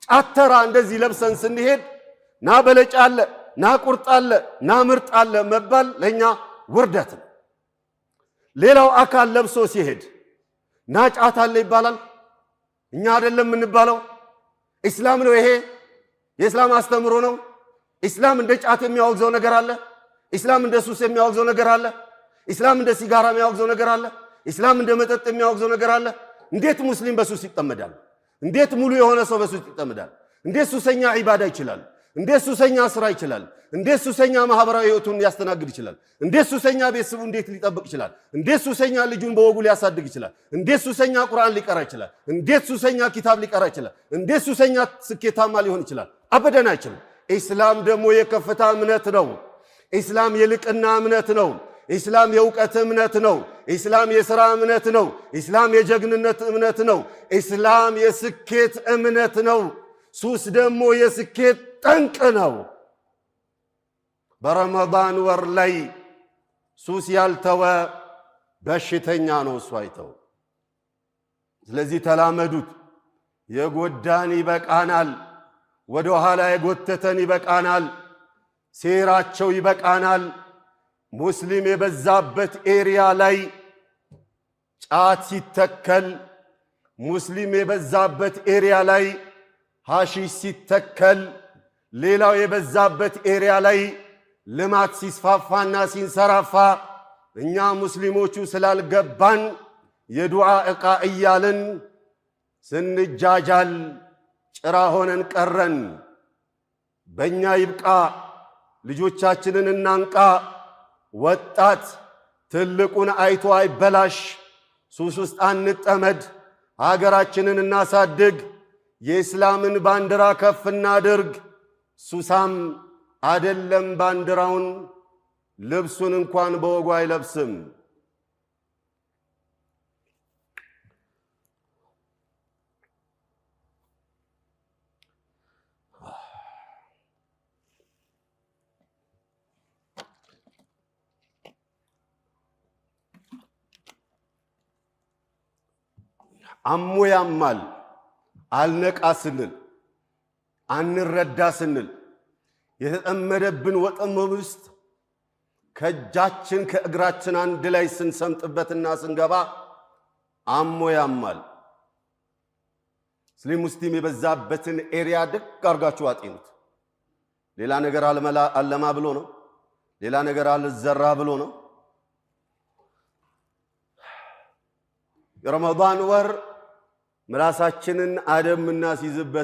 ጫተራ እንደዚህ ለብሰን ስንሄድ ና በለጭ አለ ና ቁርጥ አለ ና ምርጥ አለ መባል ለኛ ውርደት ነው። ሌላው አካል ለብሶ ሲሄድ ና ጫት አለ ይባላል። እኛ አይደለም እንባለው። እስላም ነው ይሄ? የእስላም አስተምሮ ነው? እስላም እንደ ጫት የሚያወግዘው ነገር አለ? እስላም እንደ ሱስ የሚያወግዘው ነገር አለ? እስላም እንደ ሲጋራ የሚያወግዘው ነገር አለ? እስላም እንደ መጠጥ የሚያወግዘው ነገር አለ? እንዴት ሙስሊም በሱስ ይጠመዳል? እንዴት ሙሉ የሆነ ሰው በሱስ ይጠመዳል? እንዴት ሱሰኛ ዒባዳ ይችላል? እንዴት ሱሰኛ ስራ ይችላል? እንዴት ሱሰኛ ማህበራዊ ህይወቱን ያስተናግድ ይችላል? እንዴት ሱሰኛ ቤተሰቡ እንዴት ሊጠብቅ ይችላል? እንዴት ሱሰኛ ልጁን በወጉ ሊያሳድግ ይችላል? እንዴት ሱሰኛ ቁርአን ሊቀራ ይችላል? እንዴት ሱሰኛ ኪታብ ሊቀራ ይችላል? እንዴት ሱሰኛ ስኬታማ ሊሆን ይችላል? አበደን አይችልም። ኢስላም ደግሞ የከፍታ እምነት ነው። ኢስላም የልቅና እምነት ነው። ኢስላም የእውቀት እምነት ነው። ኢስላም የሥራ እምነት ነው። ኢስላም የጀግንነት እምነት ነው። ኢስላም የስኬት እምነት ነው። ሱስ ደግሞ የስኬት ጠንቅ ነው። በረመዳን ወር ላይ ሱስ ያልተወ በሽተኛ ነው። እሱ አይተው። ስለዚህ ተላመዱት። የጎዳን ይበቃናል። ወደ ኋላ የጎተተን ይበቃናል። ሴራቸው ይበቃናል። ሙስሊም የበዛበት ኤሪያ ላይ ጫት ሲተከል፣ ሙስሊም የበዛበት ኤሪያ ላይ ሐሺሽ ሲተከል፣ ሌላው የበዛበት ኤሪያ ላይ ልማት ሲስፋፋና ሲንሰራፋ እኛ ሙስሊሞቹ ስላልገባን የዱዓ ዕቃ እያልን ስንጃጃል ጭራ ሆነን ቀረን። በእኛ ይብቃ፣ ልጆቻችንን እናንቃ። ወጣት ትልቁን አይቶ አይበላሽ። ሱስ ውስጥ አንጠመድ። ሀገራችንን እናሳድግ። የእስላምን ባንዲራ ከፍ እናድርግ። ሱሳም አደለም ባንዲራውን ልብሱን እንኳን በወጉ አይለብስም። አሞ ያማል። አልነቃ ስንል አንረዳ ስንል የተጠመደብን ወጥመድ ውስጥ ከእጃችን ከእግራችን አንድ ላይ ስንሰምጥበትና ስንገባ አሞ ያማል። ሙስሊም የበዛበትን ኤሪያ ደግ አርጋችሁ አጤኑት። ሌላ ነገር አለማ ብሎ ነው። ሌላ ነገር አልዘራ ብሎ ነው። የረመዳን ወር ምላሳችንን አደም እናስይዝበት